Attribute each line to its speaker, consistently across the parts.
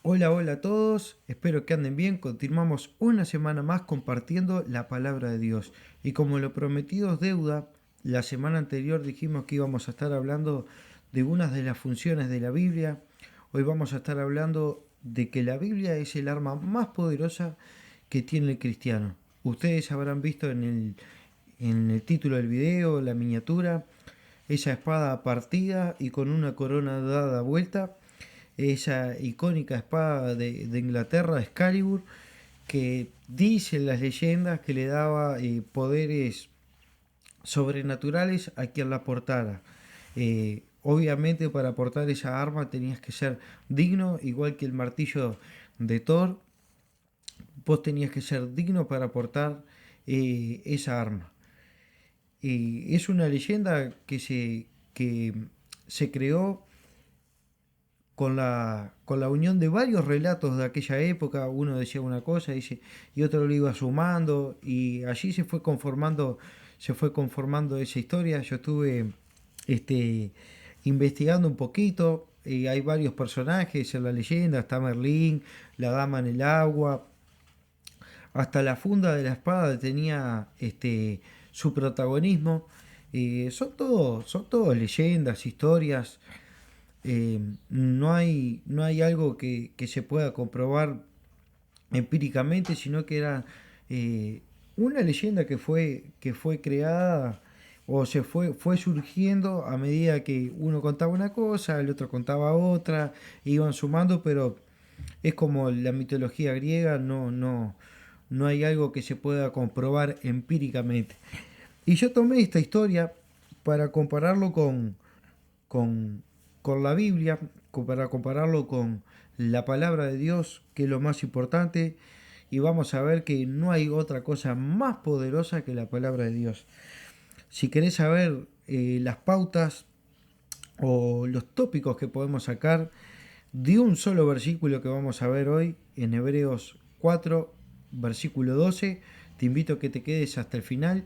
Speaker 1: Hola, hola a todos, espero que anden bien. Continuamos una semana más compartiendo la palabra de Dios. Y como lo prometido es deuda, la semana anterior dijimos que íbamos a estar hablando de unas de las funciones de la Biblia. Hoy vamos a estar hablando de que la Biblia es el arma más poderosa que tiene el cristiano. Ustedes habrán visto en el título del video, la miniatura, esa espada partida y con una corona dada vuelta, esa icónica espada de Inglaterra, Excalibur, que dicen las leyendas que le daba poderes sobrenaturales a quien la portara. Obviamente para portar esa arma tenías que ser digno, igual que el martillo de Thor, vos tenías que ser digno para portar esa arma. Es una leyenda que se creó con la unión de varios relatos de aquella época. Uno decía una cosa y otro lo iba sumando, y allí se fue conformando esa historia. Yo estuve investigando un poquito, y hay varios personajes en la leyenda. Está Merlín, la dama en el agua, hasta la funda de la espada tenía su protagonismo. Son todos leyendas, historias. No hay algo que se pueda comprobar empíricamente, sino que era una leyenda que fue creada o fue surgiendo a medida que uno contaba una cosa, el otro contaba otra, iban sumando, pero es como la mitología griega. No hay algo que se pueda comprobar empíricamente. Y yo tomé esta historia para compararlo con, con la Biblia, para compararlo con la palabra de Dios, que es lo más importante, y vamos a ver que no hay otra cosa más poderosa que la palabra de Dios. Si querés saber las pautas o los tópicos que podemos sacar de un solo versículo que vamos a ver hoy, en Hebreos 4, versículo 12, te invito a que te quedes hasta el final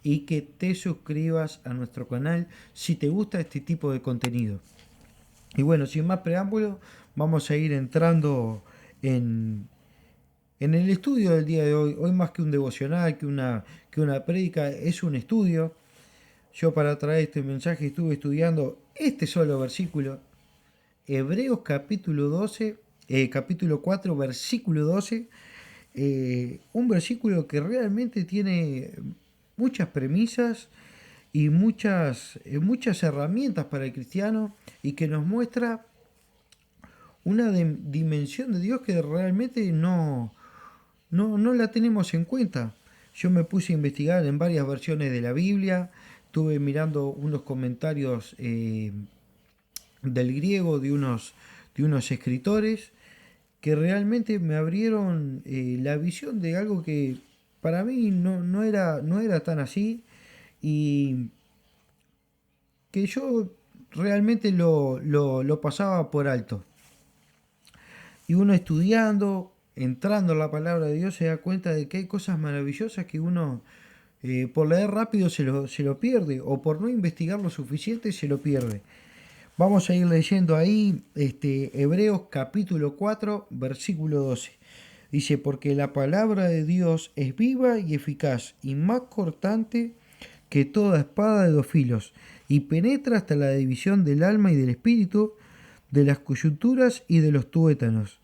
Speaker 1: y que te suscribas a nuestro canal si te gusta este tipo de contenido. Y bueno, sin más preámbulo, vamos a ir entrando en el estudio del día de hoy. Hoy, más que un devocional, que una prédica, es un estudio. Yo, para traer este mensaje, estuve estudiando este solo versículo, Hebreos capítulo 12, capítulo 4, versículo 12. Un versículo que realmente tiene muchas premisas y muchas herramientas para el cristiano, y que nos muestra una dimensión de Dios que realmente no la tenemos en cuenta. Yo me puse a investigar en varias versiones de la Biblia, estuve mirando unos comentarios del griego de unos escritores que realmente me abrieron la visión de algo que para mí no era tan así, y que yo realmente lo pasaba por alto. Y uno estudiando, entrando en la palabra de Dios, se da cuenta de que hay cosas maravillosas que uno, por leer rápido, se lo pierde, o por no investigar lo suficiente, se lo pierde. Vamos a ir leyendo ahí Hebreos capítulo 4, versículo 12. Dice: porque la palabra de Dios es viva y eficaz, y más cortante que toda espada de dos filos, y penetra hasta la división del alma y del espíritu, de las coyunturas y de los tuétanos,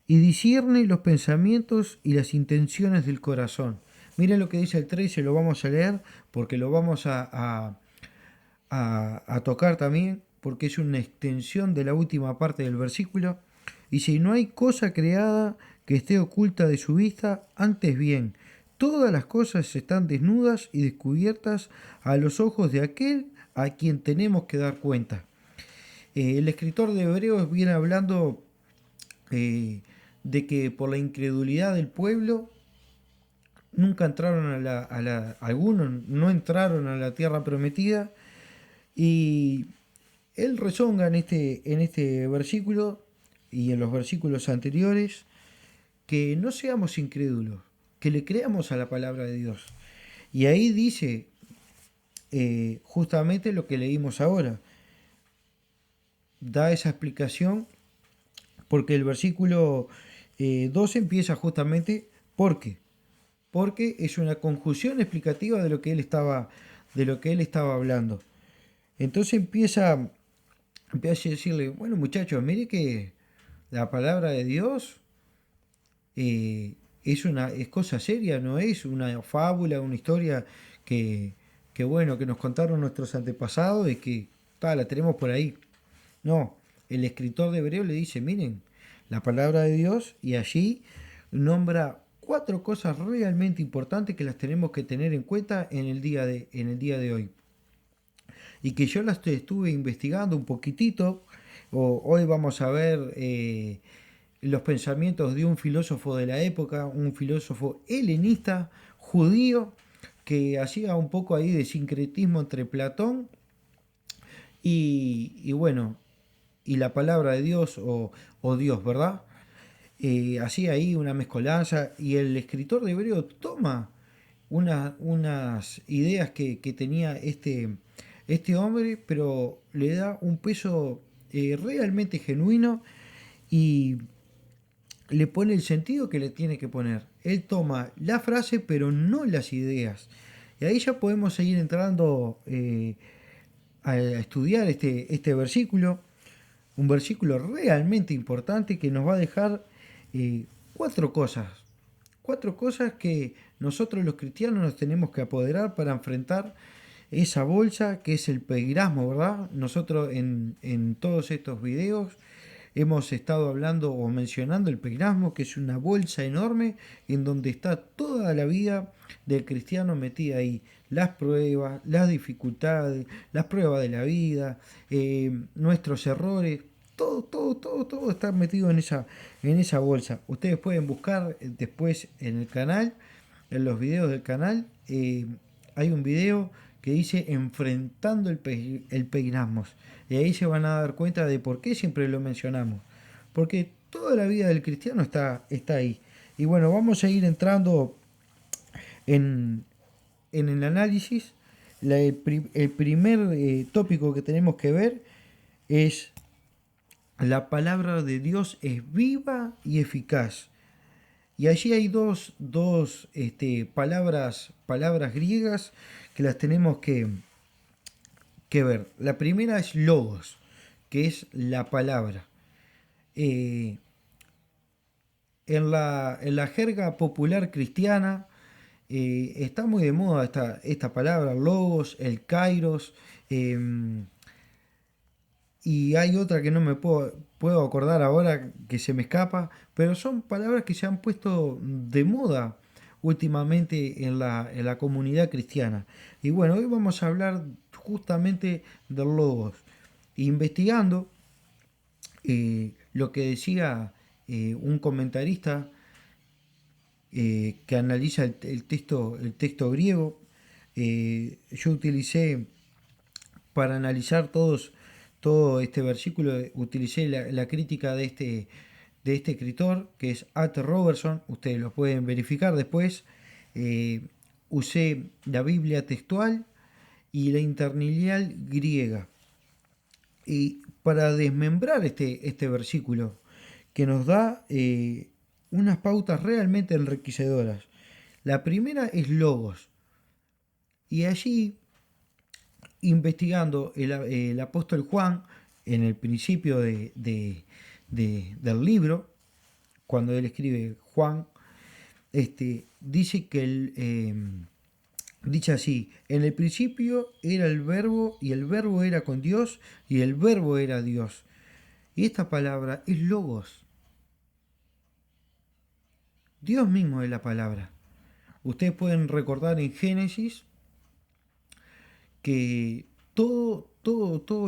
Speaker 1: y discierne los pensamientos y las intenciones del corazón. Miren lo que dice el 3, se lo vamos a leer porque lo vamos a tocar también, porque es una extensión de la última parte del versículo. Y si no hay cosa creada que esté oculta de su vista, antes bien, todas las cosas están desnudas y descubiertas a los ojos de aquel a quien tenemos que dar cuenta. El escritor de Hebreos viene hablando eh, de que por la incredulidad del pueblo nunca entraron algunos no entraron a la tierra prometida. Y él rezonga en este versículo y en los versículos anteriores que no seamos incrédulos, que le creamos a la palabra de Dios. Y ahí dice justamente lo que leímos ahora, da esa explicación porque el versículo 12 empieza justamente ¿por qué? Porque es una conjunción explicativa de lo que él estaba hablando. Entonces empieza a decirle, bueno muchachos, mire que la palabra de Dios es cosa seria, no es una fábula, una historia que, bueno, que nos contaron nuestros antepasados y que la tenemos por ahí. No, el escritor de Hebreo le dice, miren, la palabra de Dios, y allí nombra cuatro cosas realmente importantes que las tenemos que tener en cuenta en el día de hoy. Y que yo las estuve investigando un poquitito. Hoy vamos a ver los pensamientos de un filósofo de la época, un filósofo helenista, judío, que hacía un poco ahí de sincretismo entre Platón y bueno, y la palabra de Dios o Dios, ¿verdad? Hacía ahí una mezcolanza y el escritor de Hebreo toma unas ideas que tenía este hombre, pero le da un peso realmente genuino y le pone el sentido que le tiene que poner. Él toma la frase, pero no las ideas. Y ahí ya podemos seguir entrando a estudiar este versículo, un versículo realmente importante que nos va a dejar eh, cuatro cosas. Cuatro cosas que nosotros los cristianos nos tenemos que apoderar para enfrentar esa bolsa que es el peirasmo, ¿verdad? Nosotros en todos estos videos hemos estado hablando o mencionando el peirasmo, que es una bolsa enorme en donde está toda la vida del cristiano metida ahí. Las pruebas, las dificultades, las pruebas de la vida, nuestros errores, todo está metido en esa bolsa. Ustedes pueden buscar después en el canal, en los videos del canal, hay un video que dice enfrentando el peirasmo. Y ahí se van a dar cuenta de por qué siempre lo mencionamos. Porque toda la vida del cristiano está ahí. Y bueno, vamos a ir entrando en, en el análisis. El primer tópico que tenemos que ver es la palabra de Dios es viva y eficaz. Y allí hay dos palabras griegas que las tenemos que ver. La primera es logos, que es la palabra. Eh, en la jerga popular cristiana está muy de moda esta palabra, logos, el kairos, eh, y hay otra que no me puedo acordar ahora que se me escapa, pero son palabras que se han puesto de moda últimamente en la comunidad cristiana. Y bueno, hoy vamos a hablar justamente del logos, investigando lo que decía un comentarista que analiza el texto griego. Yo utilicé para analizar todo este versículo, utilicé la crítica de este escritor, que es A.T. Robertson, ustedes lo pueden verificar después. Usé la Biblia textual y la interlineal griega. Y para desmembrar este versículo, que nos da unas pautas realmente enriquecedoras. La primera es logos. Y allí, investigando el apóstol Juan, en el principio del libro, cuando él escribe Juan, dice que dice así, en el principio era el verbo y el verbo era con Dios y el verbo era Dios. Y esta palabra es logos. Dios mismo es la palabra. Ustedes pueden recordar en Génesis que todo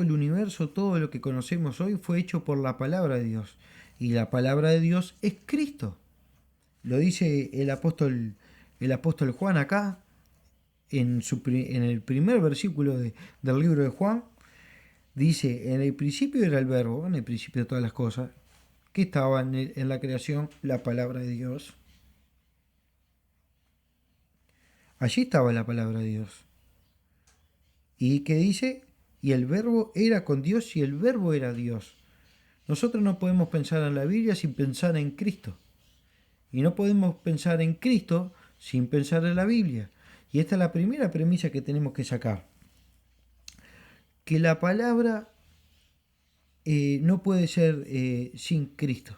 Speaker 1: el universo, todo lo que conocemos hoy fue hecho por la palabra de Dios. Y la palabra de Dios es Cristo. Lo dice el apóstol Juan acá, en el primer versículo del libro de Juan. Dice, en el principio era el verbo, en el principio de todas las cosas, que estaba en la creación la palabra de Dios. Allí estaba la palabra de Dios. ¿Y qué dice? Y el verbo era con Dios y el verbo era Dios. Nosotros no podemos pensar en la Biblia sin pensar en Cristo. Y no podemos pensar en Cristo sin pensar en la Biblia. Y esta es la primera premisa que tenemos que sacar. Que la palabra no puede ser sin Cristo.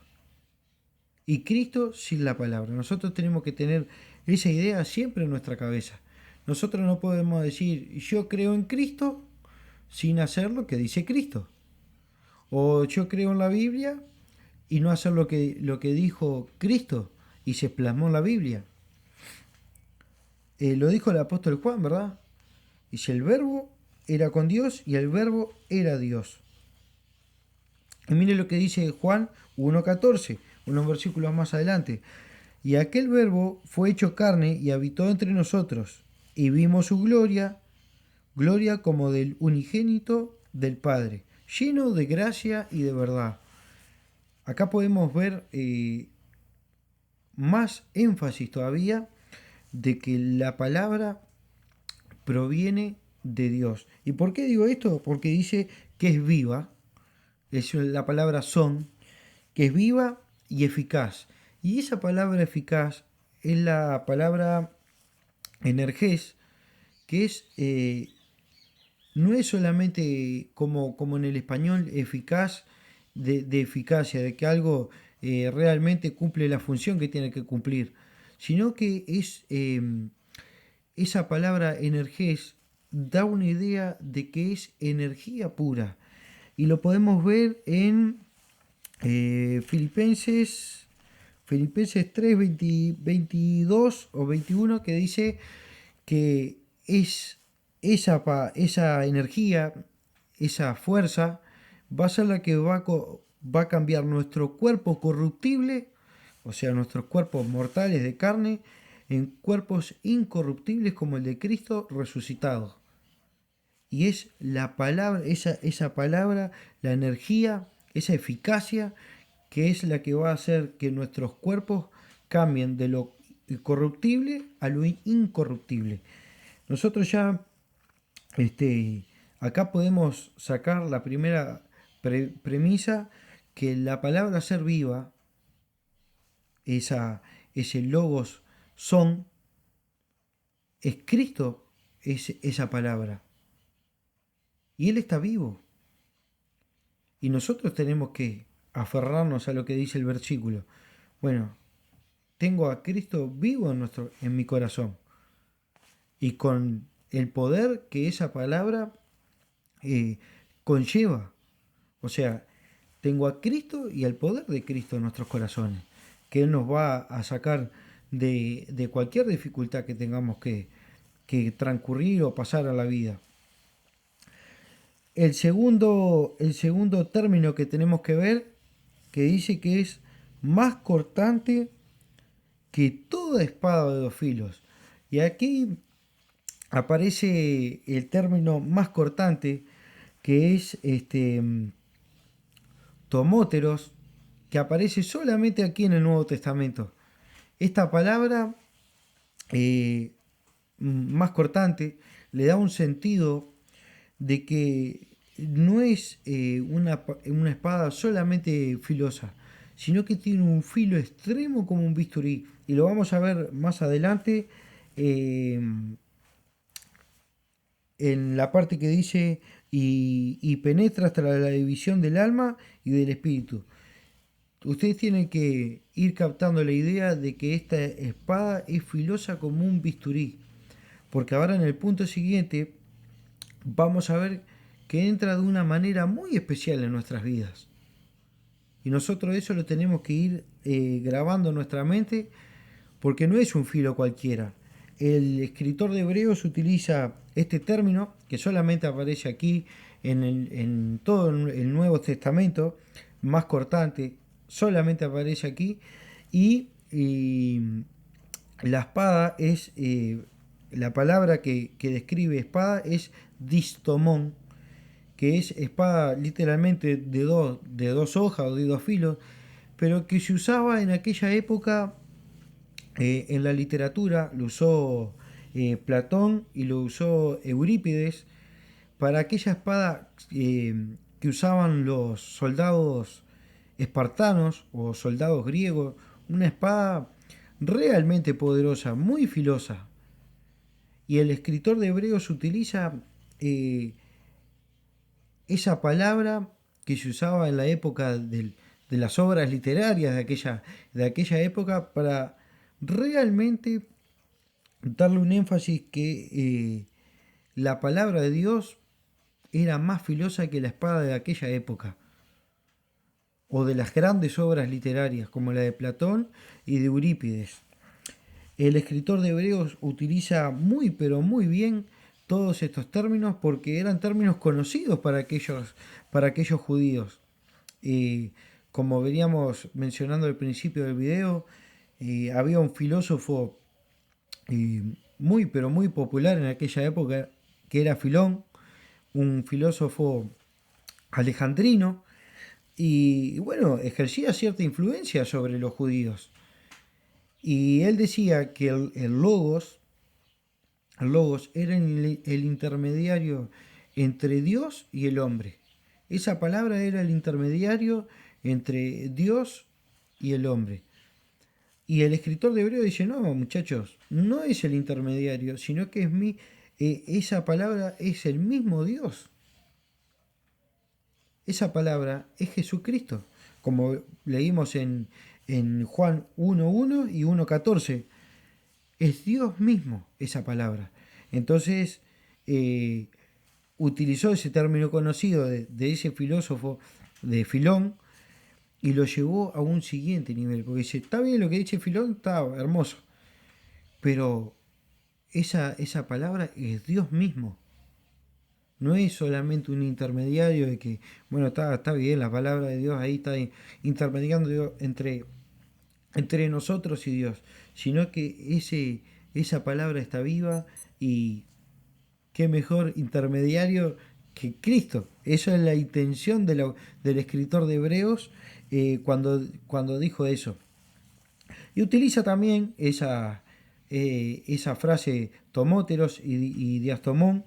Speaker 1: Y Cristo sin la palabra. Nosotros tenemos que tener esa idea siempre en nuestra cabeza. Nosotros no podemos decir yo creo en Cristo sin hacer lo que dice Cristo. O yo creo en la Biblia y no hacer lo que dijo Cristo y se plasmó en la Biblia. Lo dijo el apóstol Juan, ¿verdad? Dice, el verbo era con Dios y el verbo era Dios. Y mire lo que dice Juan 1.14, unos versículos más adelante. Y aquel verbo fue hecho carne y habitó entre nosotros, y vimos su gloria, gloria como del unigénito del Padre, lleno de gracia y de verdad. Acá podemos ver más énfasis todavía de que la palabra proviene de Dios. ¿Y por qué digo esto? Porque dice que es viva, es la palabra son, que es viva y eficaz. Y esa palabra eficaz es la palabra energés, que no es solamente como en el español eficaz de eficacia, de que algo realmente cumple la función que tiene que cumplir, sino que esa palabra energés da una idea de que es energía pura. Y lo podemos ver en Filipenses 3, 22 o 21, que dice que es esa energía, esa fuerza, va a ser la que va a cambiar nuestro cuerpo corruptible, o sea, nuestros cuerpos mortales de carne, en cuerpos incorruptibles como el de Cristo resucitado. Y es la palabra, esa palabra, la energía, esa eficacia, que es la que va a hacer que nuestros cuerpos cambien de lo corruptible a lo incorruptible. Nosotros ya acá podemos sacar la primera premisa, que la palabra ser viva, ese logos son, es Cristo, es esa palabra. Y Él está vivo. Y nosotros tenemos que aferrarnos a lo que dice el versículo. Bueno, tengo a Cristo vivo en mi corazón. Y con el poder que esa palabra conlleva. O sea, tengo a Cristo y el poder de Cristo en nuestros corazones. Que Él nos va a sacar de cualquier dificultad que tengamos que transcurrir o pasar a la vida. El segundo término que tenemos que ver, que dice que es más cortante que toda espada de dos filos. Y aquí aparece el término más cortante, que es tomóteros, que aparece solamente aquí en el Nuevo Testamento. Esta palabra más cortante le da un sentido de que no es una espada solamente filosa, sino que tiene un filo extremo como un bisturí. Y lo vamos a ver más adelante en la parte que dice y penetra hasta la división del alma y del espíritu. Ustedes tienen que ir captando la idea de que esta espada es filosa como un bisturí, porque ahora en el punto siguiente vamos a ver que entra de una manera muy especial en nuestras vidas. Y nosotros eso lo tenemos que ir grabando en nuestra mente, porque no es un filo cualquiera. El escritor de Hebreos utiliza este término, que solamente aparece aquí en todo el Nuevo Testamento, más cortante, solamente aparece aquí, y la espada es, la palabra que describe espada es distomón, que es espada literalmente de dos hojas o de dos filos, pero que se usaba en aquella época en la literatura. Lo usó Platón y lo usó Eurípides para aquella espada que usaban los soldados espartanos o soldados griegos, una espada realmente poderosa, muy filosa. Y el escritor de Hebreos utiliza eh, esa palabra que se usaba en la época de las obras literarias de aquella época para realmente darle un énfasis que la palabra de Dios era más filosa que la espada de aquella época, o de las grandes obras literarias como la de Platón y de Eurípides. El escritor de Hebreos utiliza muy pero muy bien todos estos términos porque eran términos conocidos para aquellos judíos. Eh, Como veníamos mencionando al principio del video, había un filósofo eh, muy pero muy popular en aquella época que era Filón, un filósofo alejandrino, y bueno, ejercía cierta influencia sobre los judíos. Y él decía que el logos era el intermediario entre Dios y el hombre. Esa palabra era el intermediario entre Dios y el hombre. Y el escritor de Hebreo dice, no, muchachos, no es el intermediario, sino que esa palabra es el mismo Dios. Esa palabra es Jesucristo, como leímos en Juan 1.1 y 1.14. Es Dios mismo esa palabra. Entonces, eh, utilizó ese término conocido de ese filósofo, de Filón, y lo llevó a un siguiente nivel. Porque dice, está bien lo que dice Filón, está hermoso, pero esa palabra es Dios mismo. No es solamente un intermediario de que, bueno, está bien, la palabra de Dios ahí está intermediando entre nosotros y Dios, sino que esa palabra está viva y qué mejor intermediario que Cristo. Esa es la intención del escritor de Hebreos cuando dijo eso. Y utiliza también esa frase tomóteros y diastomón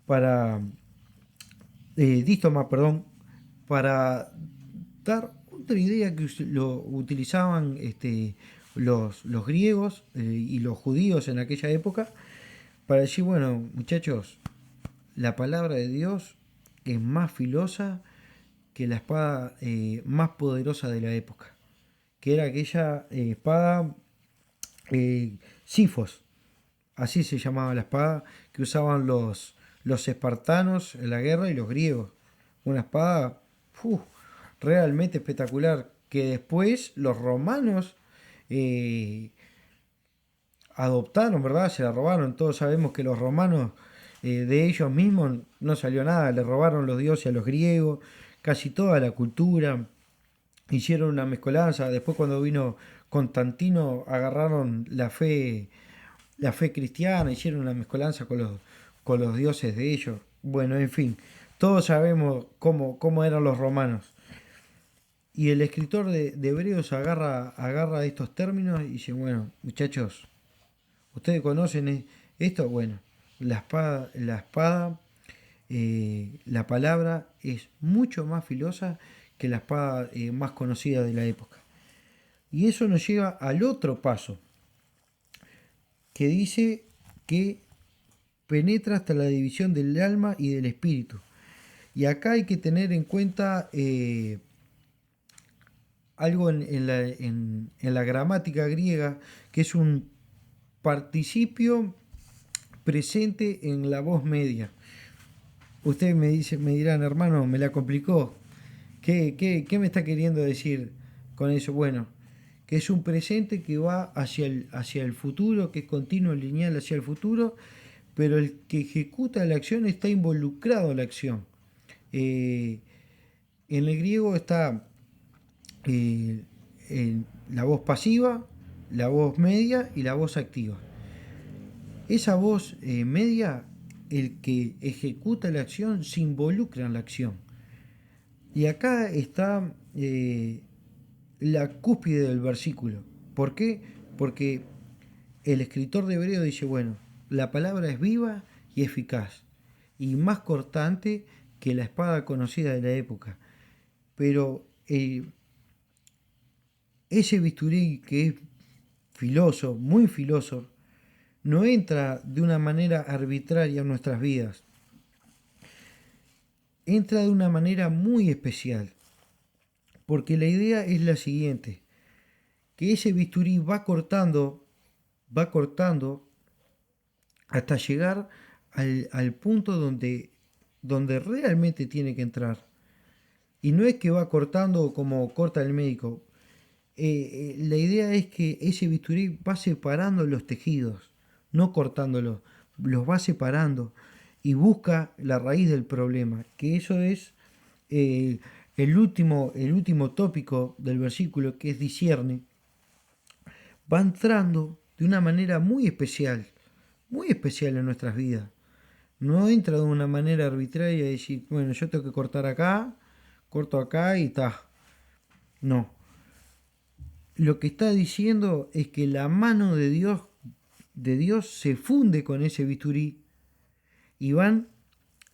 Speaker 1: para dístoma, perdón, para dar otra idea que lo utilizaban los griegos y los judíos en aquella época, para decir, bueno, muchachos, la palabra de Dios es más filosa que la espada más poderosa de la época, que era aquella espada Sifos, así se llamaba la espada que usaban los espartanos en la guerra y los griegos. Una espada realmente espectacular que después los romanos eh, adoptaron, ¿verdad? Se la robaron. Todos sabemos que los romanos de ellos mismos no salió nada. Le robaron los dioses a los griegos, casi toda la cultura. Hicieron una mezcolanza. Después cuando vino Constantino agarraron la fe cristiana, hicieron una mezcolanza con los dioses de ellos. Bueno, en fin, todos sabemos cómo eran los romanos. Y el escritor de Hebreos agarra estos términos y dice, bueno, muchachos, ustedes conocen esto, bueno, la palabra es mucho más filosa que la espada más conocida de la época. Y eso nos lleva al otro paso, que dice que penetra hasta la división del alma y del espíritu. Y acá hay que tener en cuenta algo en la gramática griega, que es un participio presente en la voz media. Ustedes me dirán, hermano, me la complicó. ¿Qué me está queriendo decir con eso? Bueno, que es un presente que va hacia el futuro, que es continuo, lineal hacia el futuro, pero el que ejecuta la acción está involucrado en la acción. Eh, en el griego está eh, la voz pasiva, la voz media y la voz activa. Esa voz media, el que ejecuta la acción, se involucra en la acción. Y acá está la cúspide del versículo. ¿Por qué? Porque el escritor de Hebreo dice, bueno, la palabra es viva y eficaz, y más cortante que la espada conocida de la época. Pero eh, ese bisturí que es filoso, muy filoso, no entra de una manera arbitraria en nuestras vidas, entra de una manera muy especial, porque la idea es la siguiente, que ese bisturí va cortando hasta llegar al punto donde realmente tiene que entrar. Y no es que va cortando como corta el médico. La idea es que ese bisturí va separando los tejidos, no cortándolos, los va separando y busca la raíz del problema, que eso es eh, el último tópico del versículo, que es discierne, va entrando de una manera muy especial en nuestras vidas. No entra de una manera arbitraria y decir, bueno, yo tengo que cortar acá, corto acá y ta. No. Lo que está diciendo es que la mano de Dios se funde con ese bisturí y van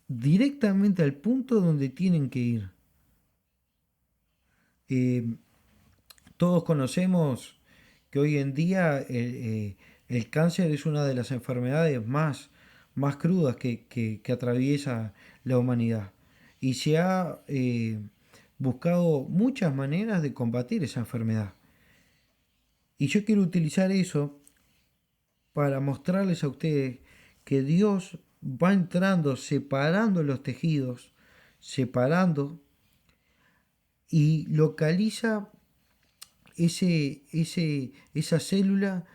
Speaker 1: directamente al punto donde tienen que ir. Eh, Todos conocemos que hoy en día el cáncer es una de las enfermedades más crudas que atraviesa la humanidad. Y se ha buscado muchas maneras de combatir esa enfermedad. Y yo quiero utilizar eso para mostrarles a ustedes que Dios va entrando, separando los tejidos, separando y localiza esa célula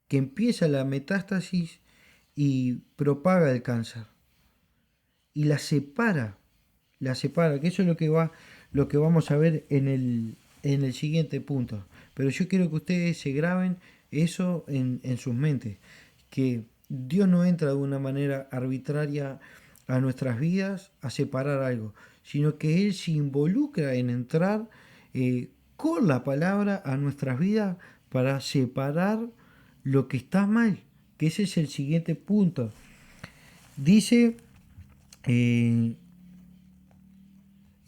Speaker 1: que empieza la metástasis y propaga el cáncer. Y la separa, que eso es lo que vamos a ver en el siguiente punto. Pero yo quiero que ustedes se graben eso en sus mentes, que Dios no entra de una manera arbitraria a nuestras vidas a separar algo, sino que Él se involucra en entrar con la palabra a nuestras vidas para separar lo que está mal, que ese es el siguiente punto. Dice, eh,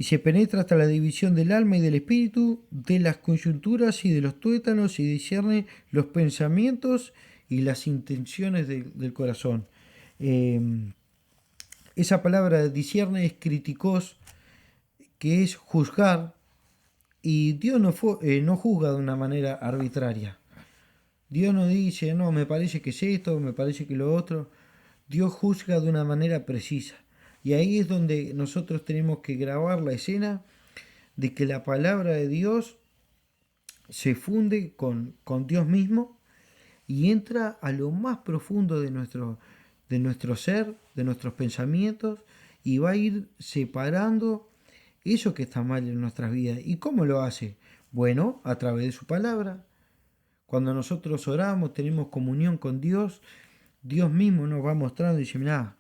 Speaker 1: y se penetra hasta la división del alma y del espíritu, de las coyunturas y de los tuétanos, y discierne los pensamientos y las intenciones del corazón. Eh, Esa palabra discierne es criticos, que es juzgar, y Dios no juzga de una manera arbitraria. Dios no dice, no, me parece que es esto, me parece que lo otro. Dios juzga de una manera precisa. Y ahí es donde nosotros tenemos que grabar la escena de que la palabra de Dios se funde con Dios mismo y entra a lo más profundo de nuestro ser, de nuestros pensamientos, y va a ir separando eso que está mal en nuestras vidas. ¿Y cómo lo hace? Bueno, a través de su palabra. Cuando nosotros oramos, tenemos comunión con Dios, Dios mismo nos va mostrando y dice, mirá,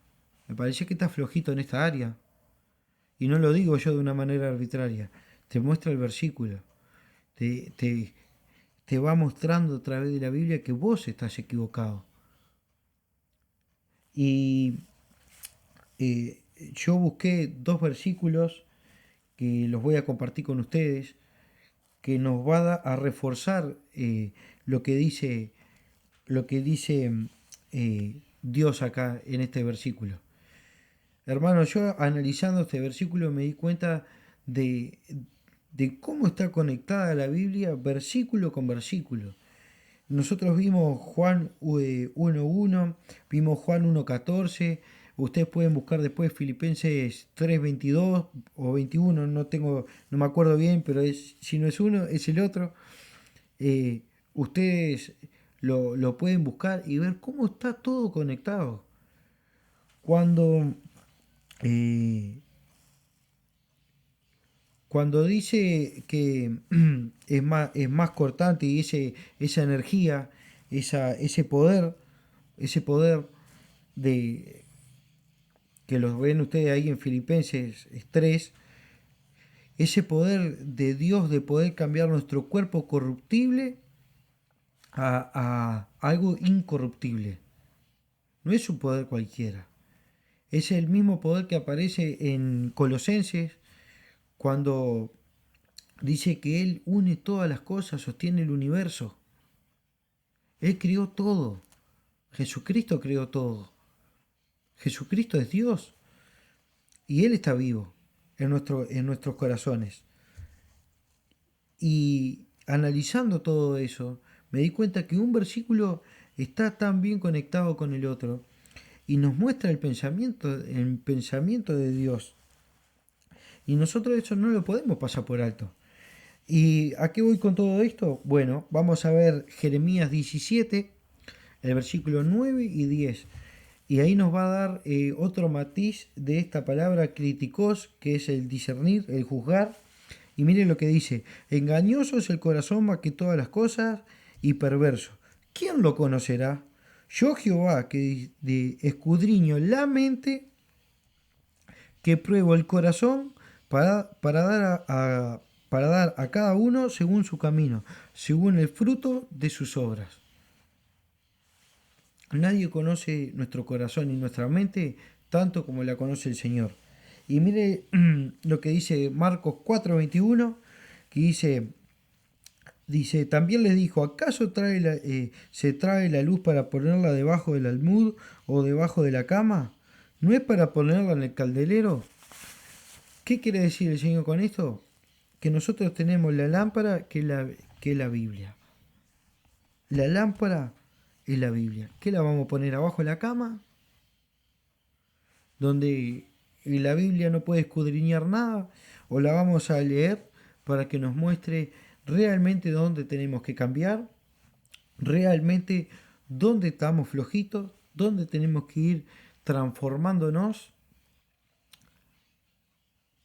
Speaker 1: me parece que estás flojito en esta área. Y no lo digo yo de una manera arbitraria. Te muestra el versículo. Te, te, Te va mostrando a través de la Biblia que vos estás equivocado. Y eh, yo busqué dos versículos que los voy a compartir con ustedes, que nos va a reforzar lo que dice, lo que dice Dios acá en este versículo. Hermano, yo analizando este versículo me di cuenta de, de cómo está conectada la Biblia versículo con versículo. Nosotros vimos Juan 1.1, vimos Juan 1.14, ustedes pueden buscar después Filipenses 3.22 o 21, no me acuerdo bien, pero si no es uno, es el otro. Ustedes lo pueden buscar y ver cómo está todo conectado. Cuando eh, Cuando dice que es más cortante y esa energía, ese poder de que los ven ustedes ahí en Filipenses 3, ese poder de Dios de poder cambiar nuestro cuerpo corruptible a algo incorruptible. No es un poder cualquiera. Es el mismo poder que aparece en Colosenses cuando Dice que Él une todas las cosas, sostiene el universo. Él creó todo. Jesucristo creó todo. Jesucristo es Dios. Y Él está vivo en nuestros corazones. Y analizando todo eso, me di cuenta que un versículo está tan bien conectado con el otro y nos muestra el pensamiento de Dios. Y nosotros eso no lo podemos pasar por alto. ¿Y a qué voy con todo esto? Bueno, vamos a ver Jeremías 17, el versículo 9 y 10. Y ahí nos va a dar otro matiz de esta palabra críticos, que es el discernir, el juzgar. Y miren lo que dice: engañoso es el corazón más que todas las cosas y perverso. ¿Quién lo conocerá? Yo Jehová, que escudriño la mente, que pruebo el corazón para dar a cada uno según su camino, según el fruto de sus obras. Nadie conoce nuestro corazón y nuestra mente tanto como la conoce el Señor. Y mire lo que dice Marcos 4:21, que dice, también les dijo: ¿acaso se trae la luz para ponerla debajo del almud o debajo de la cama? ¿No es para ponerla en el candelero? ¿Qué quiere decir el Señor con esto? Que nosotros tenemos la lámpara, que es la Biblia. La lámpara es la Biblia. ¿Qué la vamos a poner abajo de la cama? Donde la Biblia no puede escudriñar nada. ¿O la vamos a leer para que nos muestre realmente dónde tenemos que cambiar? Realmente dónde estamos flojitos, dónde tenemos que ir transformándonos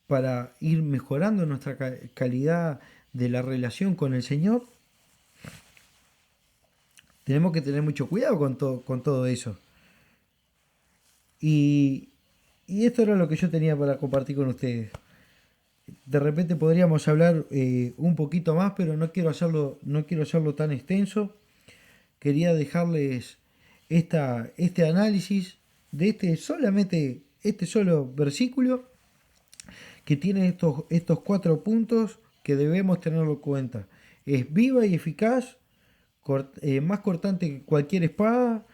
Speaker 1: para ir mejorando nuestra calidad de la relación con el Señor. Tenemos que tener mucho cuidado con todo eso. Y esto era lo que yo tenía para compartir con ustedes. De repente podríamos hablar un poquito más, pero no quiero hacerlo tan extenso. Quería dejarles este análisis de este solo versículo, que tiene estos 4 puntos que debemos tenerlo en cuenta. Es viva y eficaz, más cortante que cualquier espada,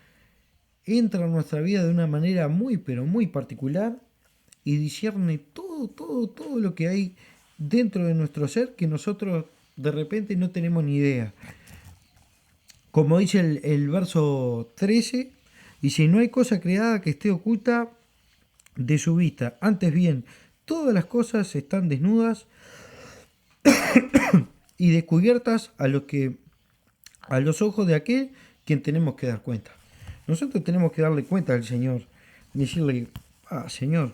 Speaker 1: entra en nuestra vida de una manera muy, pero muy particular y discierne todo lo que hay dentro de nuestro ser que nosotros de repente no tenemos ni idea. Como dice el verso 13, dice: no hay cosa creada que esté oculta de su vista, antes bien, todas las cosas están desnudas y descubiertas a los ojos de aquel quien tenemos que dar cuenta. Nosotros tenemos que darle cuenta al Señor, decirle: Señor,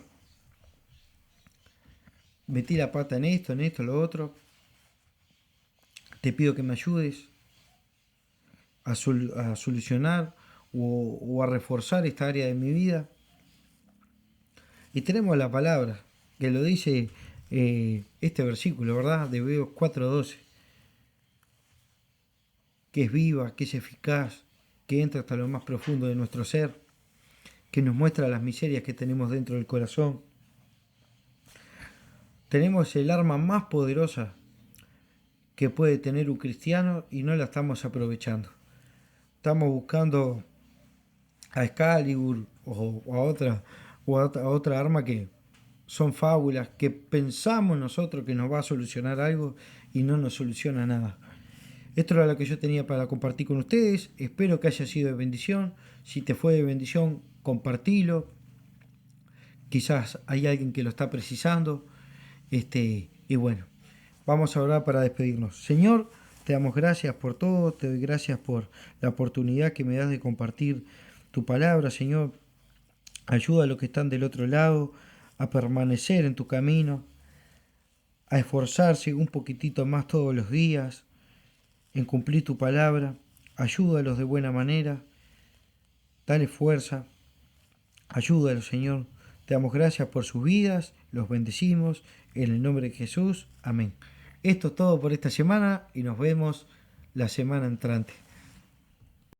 Speaker 1: metí la pata en esto, lo otro, te pido que me ayudes a solucionar o a reforzar esta área de mi vida. Y tenemos la palabra que lo dice este versículo, ¿verdad? De Hebreos 4:12, que es viva, que es eficaz, que entra hasta lo más profundo de nuestro ser, que nos muestra las miserias que tenemos dentro del corazón. Tenemos el arma más poderosa que puede tener un cristiano y no la estamos aprovechando. Estamos buscando a Excalibur a otra arma que son fábulas, que pensamos nosotros que nos va a solucionar algo y no nos soluciona nada. Esto era lo que yo tenía para compartir con ustedes. Espero que haya sido de bendición. Si te fue de bendición, compartilo. Quizás hay alguien que lo está precisando. Y bueno, vamos a orar para despedirnos. Señor, te damos gracias por todo. Te doy gracias por la oportunidad que me das de compartir tu palabra, Señor. Ayuda a los que están del otro lado a permanecer en tu camino, a esforzarse un poquitito más todos los días en cumplir tu palabra. Ayúdalos de buena manera, dale fuerza, ayúdalos, Señor. Te damos gracias por sus vidas, los bendecimos en el nombre de Jesús, amén. Esto es todo por esta semana y nos vemos la semana entrante.